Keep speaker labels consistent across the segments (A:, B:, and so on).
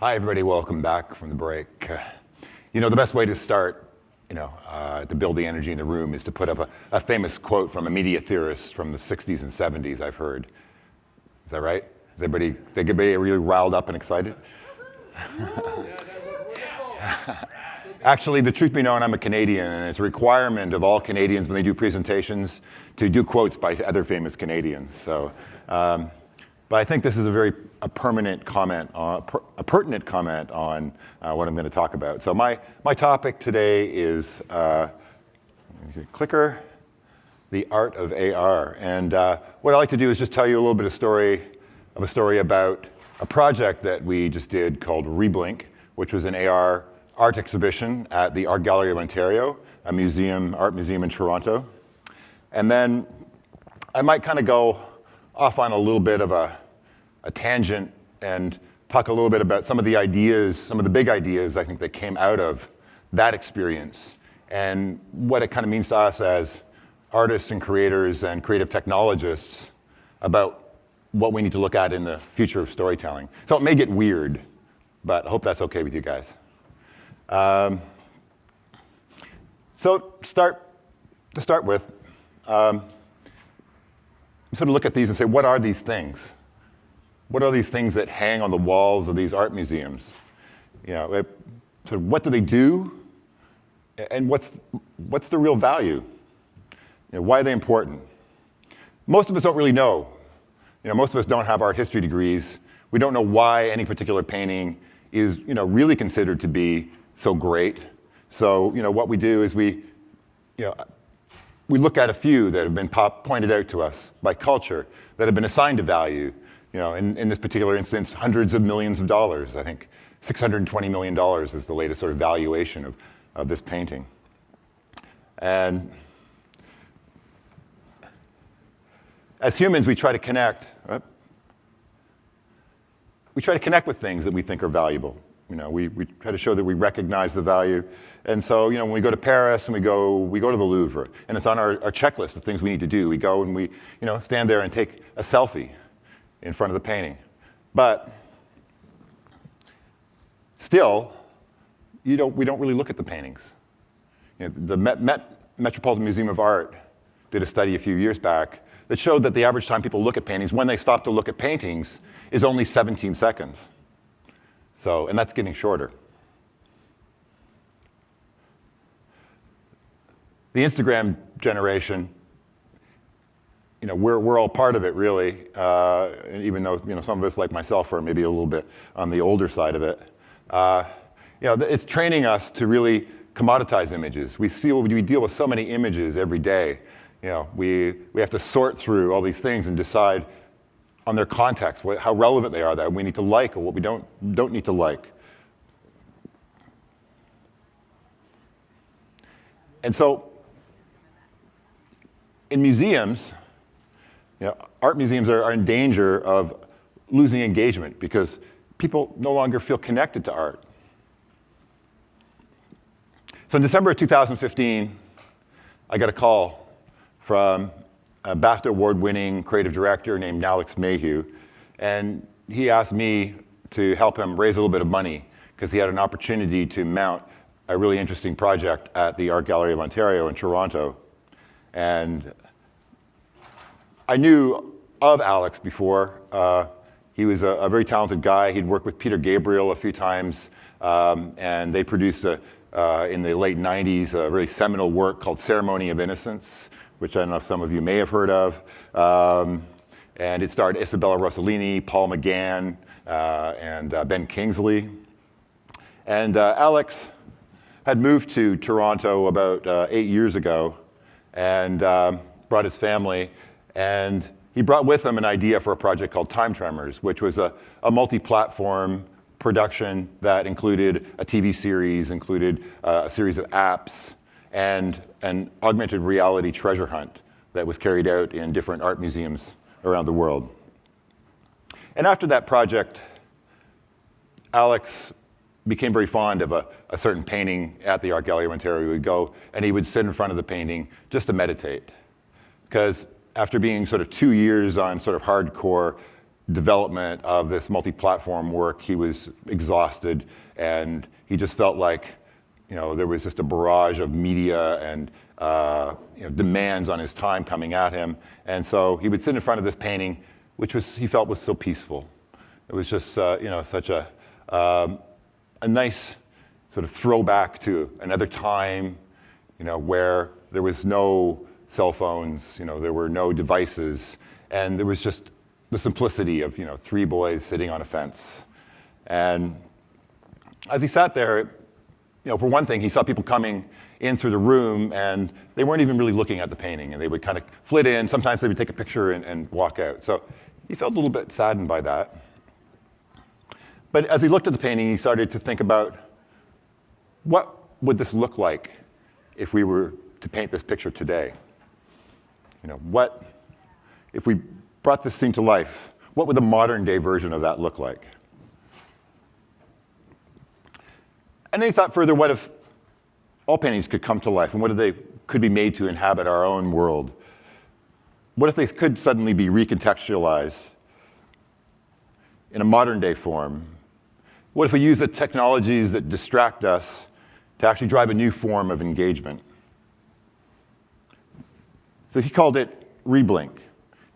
A: Hi, everybody. Welcome back from the break. The best way to start, to build the energy in the room is to put up a famous quote from a media theorist from the 60s and 70s, I've heard. Is that right? Is everybody really riled up and excited? Actually, the truth be known, I'm a Canadian, and it's a requirement of all Canadians when they do presentations to do quotes by other famous Canadians. So, but I think this is a pertinent comment on what I'm going to talk about. So my topic today is clicker, the art of AR. And what I like to do is just tell you a little bit of a story about a project that we just did called ReBlink, which was an AR art exhibition at the Art Gallery of Ontario, art museum in Toronto. And then I might kind of go off on a little bit of a tangent and talk a little bit about some of the ideas, some of the big ideas I think that came out of that experience and what it kind of means to us as artists and creators and creative technologists about what we need to look at in the future of storytelling. So it may get weird, but I hope that's okay with you guys. So to start with, sort of look at these and say, what are these things? What are these things that hang on the walls of these art museums? Sort of what do they do? And what's the real value? Why are they important? Most of us don't really know. Most of us don't have art history degrees. We don't know why any particular painting is, really considered to be so great. So, what we do is we look at a few that have been pointed out to us by culture that have been assigned a value. In this particular instance, hundreds of millions of dollars. I think $620 million is the latest sort of valuation of this painting. And as humans, we try to connect. We try to connect with things that we think are valuable. We try to show that we recognize the value. And so, when we go to Paris and we go to the Louvre, and it's on our checklist of things we need to do. We go and we, stand there and take a selfie in front of the painting. But still, we don't really look at the paintings. The Metropolitan Museum of Art did a study a few years back that showed that the average time people look at paintings, when they stop to look at paintings, is only 17 seconds. So, and that's getting shorter. The Instagram generation, we're all part of it, really, even though some of us, like myself, are maybe a little bit on the older side of it. It's training us to really commoditize images. We deal with so many images every day. We have to sort through all these things and decide on their context, how relevant they are, that we need to like or what we don't need to like. And so, in museums, art museums are in danger of losing engagement because people no longer feel connected to art. So in December of 2015, I got a call from a BAFTA award-winning creative director named Alex Mayhew, and he asked me to help him raise a little bit of money because he had an opportunity to mount a really interesting project at the Art Gallery of Ontario in Toronto. And I knew of Alex before. He was a very talented guy. He'd worked with Peter Gabriel a few times, and they produced, in the late 90s, a really seminal work called Ceremony of Innocence, which I don't know if some of you may have heard of. And it starred Isabella Rossellini, Paul McGann, and Ben Kingsley. And Alex had moved to Toronto about 8 years ago and brought his family. And he brought with him an idea for a project called Time Tremors, which was a multi-platform production that included a TV series, included a series of apps, and an augmented reality treasure hunt that was carried out in different art museums around the world. And after that project, Alex became very fond of a certain painting at the Art Gallery of Ontario. He would go and he would sit in front of the painting just to meditate. Because after being sort of 2 years on sort of hardcore development of this multi-platform work, he was exhausted, and he just felt like there was just a barrage of media and demands on his time coming at him. And so he would sit in front of this painting, which he felt was so peaceful. It was just such a nice sort of throwback to another time, where there was no cell phones, there were no devices, and there was just the simplicity of three boys sitting on a fence. And as he sat there, for one thing, he saw people coming in through the room, and they weren't even really looking at the painting, and they would kind of flit in. Sometimes they would take a picture and walk out. So he felt a little bit saddened by that. But as he looked at the painting, he started to think about, what would this look like if we were to paint this picture today? What if we brought this scene to life? What would the modern day version of that look like? And then he thought further, what if all paintings could come to life, and what if they could be made to inhabit our own world? What if they could suddenly be recontextualized in a modern day form? What if we use the technologies that distract us to actually drive a new form of engagement? So he called it ReBlink,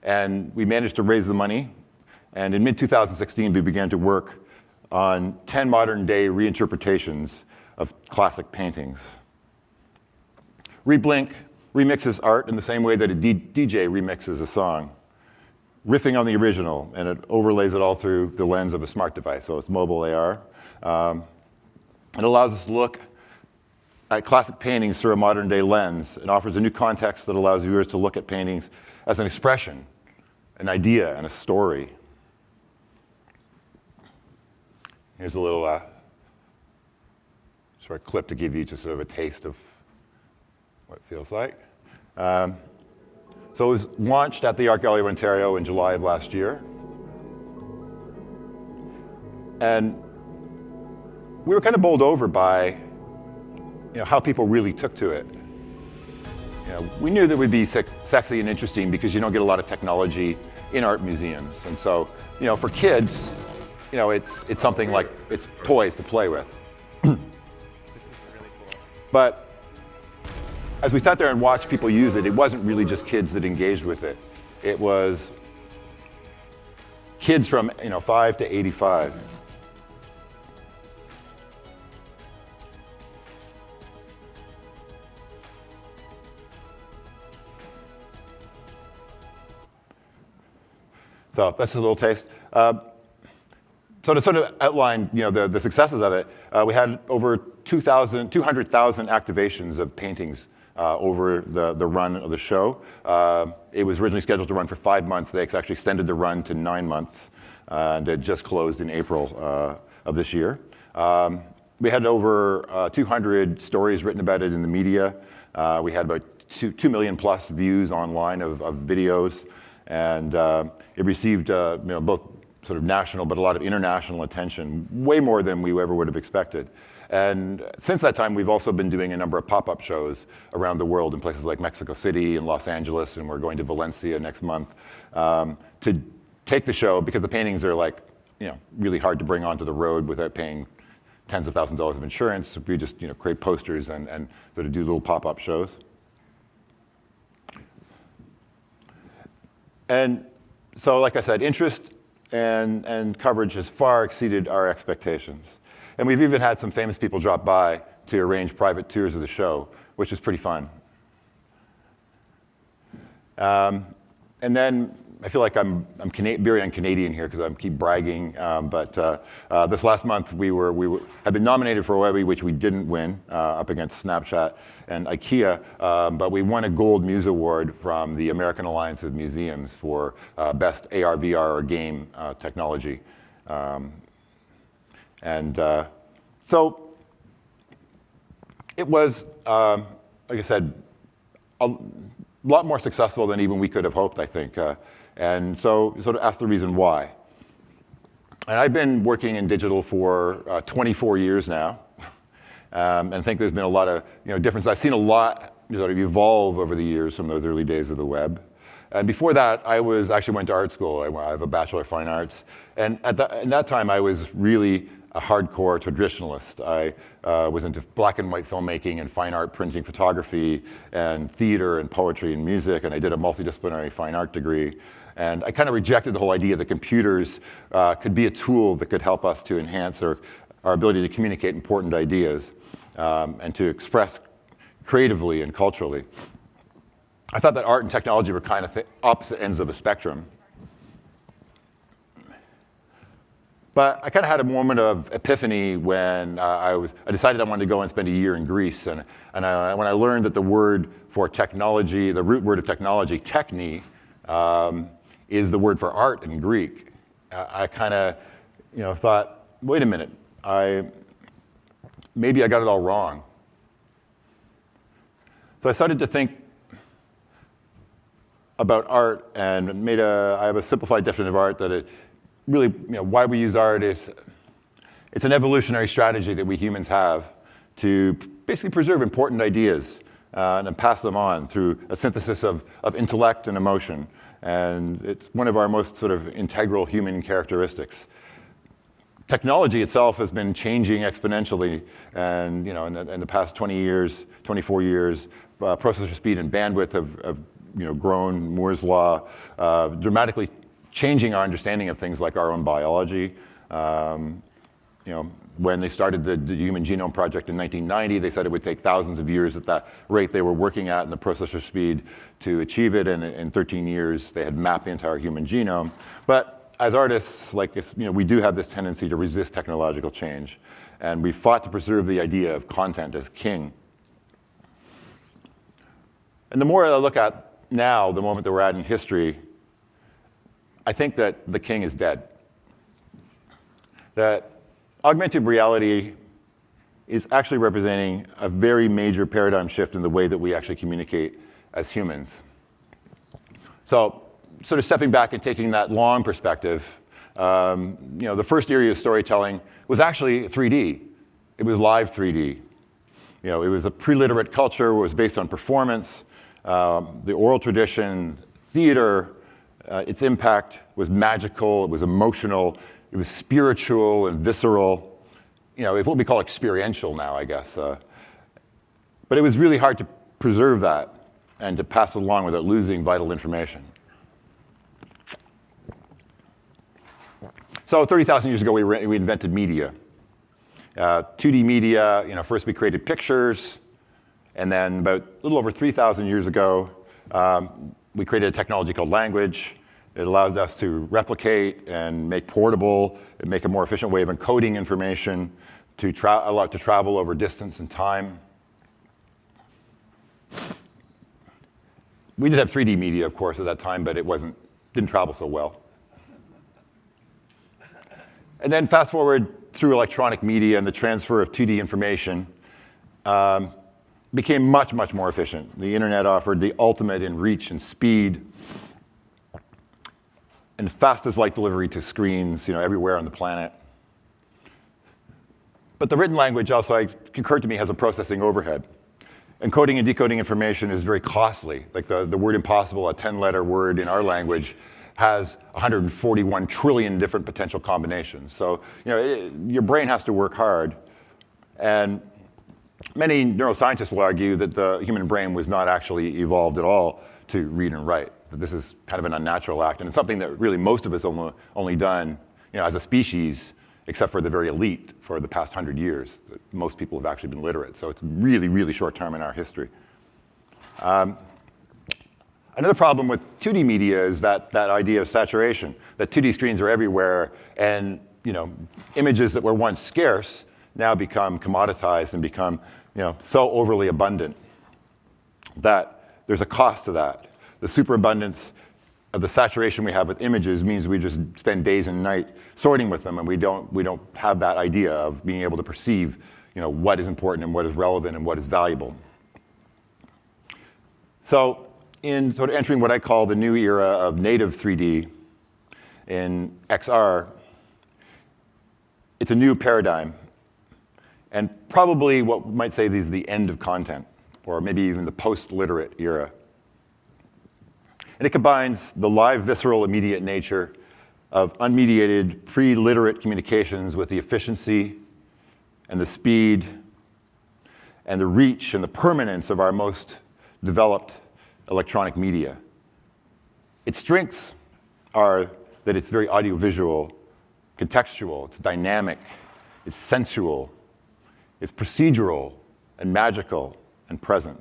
A: and we managed to raise the money, and in mid-2016 we began to work on 10 modern-day reinterpretations of classic paintings. ReBlink remixes art in the same way that a DJ remixes a song, riffing on the original, and it overlays it all through the lens of a smart device, so it's mobile AR. It allows us to look at classic paintings through a modern-day lens and offers a new context that allows viewers to look at paintings as an expression, an idea, and a story. Here's a little sort of clip to give you just sort of a taste of what it feels like. So it was launched at the Art Gallery of Ontario in July of last year. And we were kind of bowled over by how people really took to it. We knew that it would be sexy and interesting because you don't get a lot of technology in art museums. And so, for kids, it's something like it's toys to play with. But as we sat there and watched people use it, it wasn't really just kids that engaged with it. It was kids from 5 to 85. So that's a little taste. So to sort of outline the successes of it, we had over 200,000 activations of paintings over the run of the show. It was originally scheduled to run for 5 months. They actually extended the run to 9 months, and it just closed in April of this year. We had over 200 stories written about it in the media. We had about 2 million plus views online of videos, and it received both sort of national but a lot of international attention, way more than we ever would have expected. And since that time, we've also been doing a number of pop-up shows around the world in places like Mexico City and Los Angeles, and we're going to Valencia next month to take the show, because the paintings are really hard to bring onto the road without paying tens of thousands of dollars of insurance. We just create posters and sort of do little pop-up shows. And so, like I said, interest and coverage has far exceeded our expectations. And we've even had some famous people drop by to arrange private tours of the show, which is pretty fun. And then I feel like I'm very un-Canadian here because I keep bragging, but this last month we had been nominated for a Webby, which we didn't win, up against Snapchat and IKEA, but we won a Gold Muse Award from the American Alliance of Museums for Best AR, VR, or Game Technology. So it was, like I said, a lot more successful than even we could have hoped, I think. And so sort of asked the reason why. And I've been working in digital for 24 years now. And I think there's been a lot of difference. I've seen a lot sort of evolve over the years from those early days of the web. And before that, I actually went to art school. I have a Bachelor of Fine Arts. And at that time, I was really a hardcore traditionalist. I was into black and white filmmaking and fine art printing photography and theater and poetry and music, and I did a multidisciplinary fine art degree. And I kind of rejected the whole idea that computers could be a tool that could help us to enhance our ability to communicate important ideas and to express creatively and culturally. I thought that art and technology were kind of opposite ends of a spectrum. But I kind of had a moment of epiphany when I decided I wanted to go and spend a year in Greece. And when I learned that the word for technology, the root word of technology, techne, is the word for art in Greek, I kind of thought, wait a minute, maybe I got it all wrong. So I started to think about art and I have a simplified definition of art that it really, why we use art is, it's an evolutionary strategy that we humans have to basically preserve important ideas and pass them on through a synthesis of intellect and emotion. And it's one of our most sort of integral human characteristics. Technology itself has been changing exponentially, and in the past 20 years, 24 years, processor speed and bandwidth have grown, Moore's law, dramatically changing our understanding of things like our own biology. When they started the Human Genome Project in 1990, they said it would take thousands of years at that rate they were working at and the processor speed to achieve it. And in 13 years, they had mapped the entire human genome. But as artists, we do have this tendency to resist technological change. And we fought to preserve the idea of content as king. And the more I look at now, the moment that we're at in history, I think that the king is dead. That augmented reality is actually representing a very major paradigm shift in the way that we actually communicate as humans. So, sort of stepping back and taking that long perspective, the first area of storytelling was actually 3D. It was live 3D. It was a pre-literate culture. It was based on performance, the oral tradition, theater. Its impact was magical. It was emotional. It was spiritual and visceral. It's what we call experiential now, I guess. But it was really hard to preserve that and to pass it along without losing vital information. So 30,000 years ago, we invented media. 2D media, first we created pictures, and then about a little over 3,000 years ago, we created a technology called language. It allowed us to replicate and make portable, and make a more efficient way of encoding information, to allow it to travel over distance and time. We did have 3D media, of course, at that time, but it didn't travel so well. And then fast forward through electronic media and the transfer of 2D information became much, much more efficient. The internet offered the ultimate in reach and speed and fastest light delivery to screens everywhere on the planet. But the written language also, it occurred to me, has a processing overhead. Encoding and decoding information is very costly. Like the word impossible, a 10-letter word in our language, has 141 trillion different potential combinations. So your brain has to work hard. And many neuroscientists will argue that the human brain was not actually evolved at all to read and write. That this is kind of an unnatural act. And it's something that really most of us only done as a species, except for the very elite, for the past 100 years. Most people have actually been literate. So it's really, really short term in our history. Another problem with 2D media is that idea of saturation, that 2D screens are everywhere, and images that were once scarce now become commoditized and become so overly abundant that there's a cost to that. The superabundance of the saturation we have with images means we just spend days and night sorting with them, and we don't have that idea of being able to perceive what is important and what is relevant and what is valuable. So in sort of entering what I call the new era of native 3D in XR, it's a new paradigm, and probably what we might say is the end of content, or maybe even the post-literate era. And it combines the live, visceral, immediate nature of unmediated, pre-literate communications with the efficiency and the speed and the reach and the permanence of our most developed electronic media. Its strengths are that it's very audiovisual, contextual, it's dynamic, it's sensual, it's procedural and magical and present.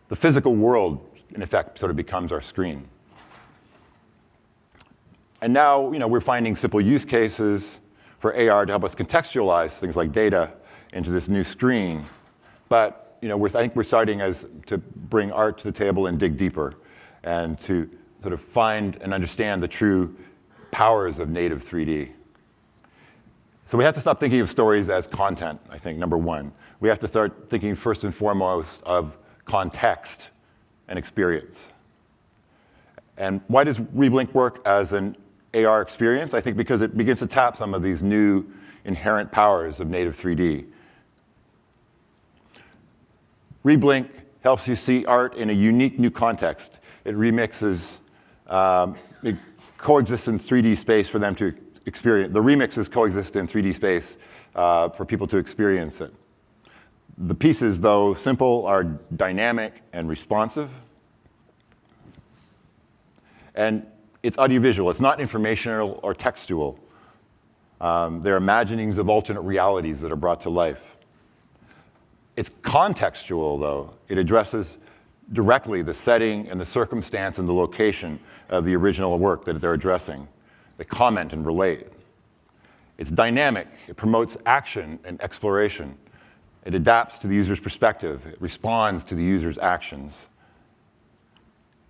A: The physical world, in effect, sort of becomes our screen. And now, we're finding simple use cases for AR to help us contextualize things like data into this new screen. But, I think we're starting to bring art to the table and dig deeper and to sort of find and understand the true powers of native 3D. So we have to stop thinking of stories as content, I think, number one. We have to start thinking first and foremost of context and experience. And why does ReBlink work as an AR experience? I think because it begins to tap some of these new inherent powers of native 3D. ReBlink helps you see art in a unique new context. It remixes, it coexists in 3D space for them to experience. The remixes coexist in 3D space for people to experience it. The pieces, though simple, are dynamic and responsive. And it's audiovisual. It's not informational or textual. They're imaginings of alternate realities that are brought to life. It's contextual, though. It addresses directly the setting and the circumstance and the location of the original work that they're addressing. They comment and relate. It's dynamic. It promotes action and exploration. It adapts to the user's perspective. It responds to the user's actions.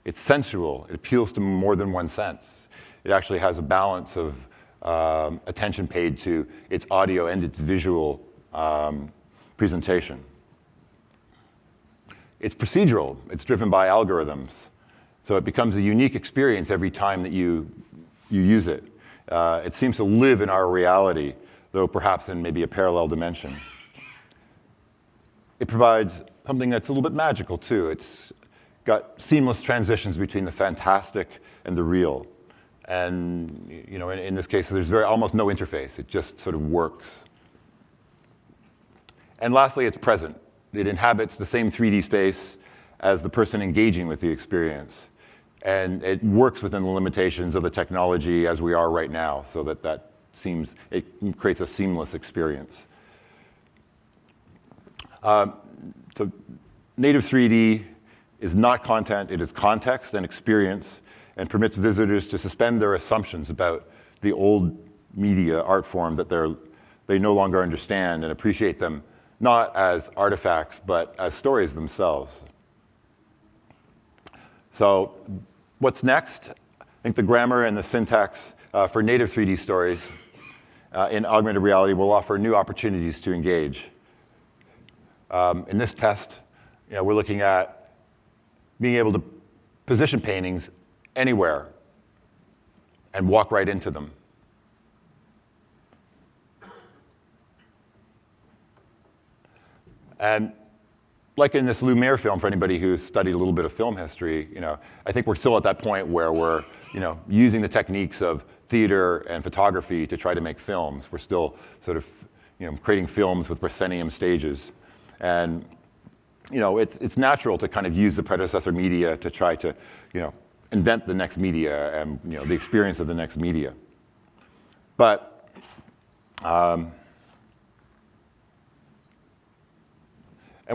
A: It's sensual. It appeals to more than one sense. It actually has a balance of attention paid to its audio and its visual presentation. It's procedural. It's driven by algorithms. So it becomes a unique experience every time that you use it. It seems to live in our reality, though perhaps in maybe a parallel dimension. It provides something that's a little bit magical, too. It's got seamless transitions between the fantastic and the real. And in this case, there's almost no interface. It just sort of works. And lastly, it's present. It inhabits the same 3D space as the person engaging with the experience. And it works within the limitations of the technology as we are right now, so that it creates a seamless experience. So native 3D is not content, it is context and experience, and permits visitors to suspend their assumptions about the old media art form that they no longer understand, and appreciate them not as artifacts, but as stories themselves. So what's next? I think the grammar and the syntax for native 3D stories in augmented reality will offer new opportunities to engage. In this test, we're looking at being able to position paintings anywhere and walk right into them. And like in this Lumiere film, for anybody who's studied a little bit of film history, I think we're still at that point where we're, using the techniques of theater and photography to try to make films. We're still sort of, creating films with proscenium stages. And, it's natural to kind of use the predecessor media to try to, invent the next media and, the experience of the next media. But, and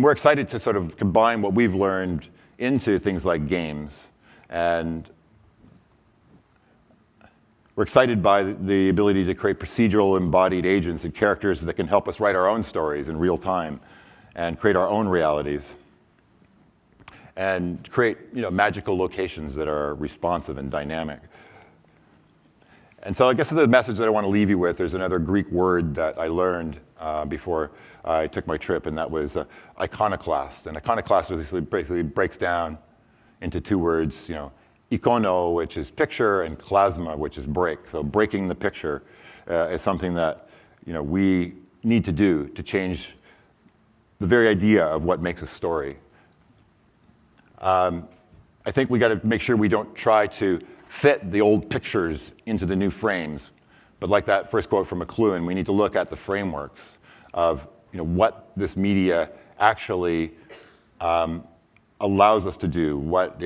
A: we're excited to sort of combine what we've learned into things like games. And we're excited by the ability to create procedural embodied agents and characters that can help us write our own stories in real time and create our own realities. And create magical locations that are responsive and dynamic. And so I guess the message that I want to leave you with, there's another Greek word that I learned before I took my trip, and that was iconoclast. And iconoclast basically breaks down into two words, ikono, which is picture, and klasma, which is break. So breaking the picture is something that we need to do to change the very idea of what makes a story. I think we got to make sure we don't try to fit the old pictures into the new frames. But like that first quote from McLuhan, we need to look at the frameworks of what this media actually allows us to do, what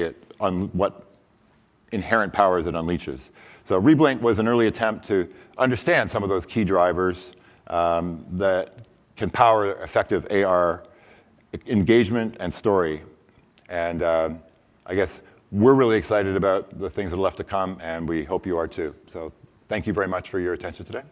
A: inherent powers it unleashes. So ReBlink was an early attempt to understand some of those key drivers that can power effective AR engagement and story. And I guess we're really excited about the things that are left to come, and we hope you are too. So thank you very much for your attention today.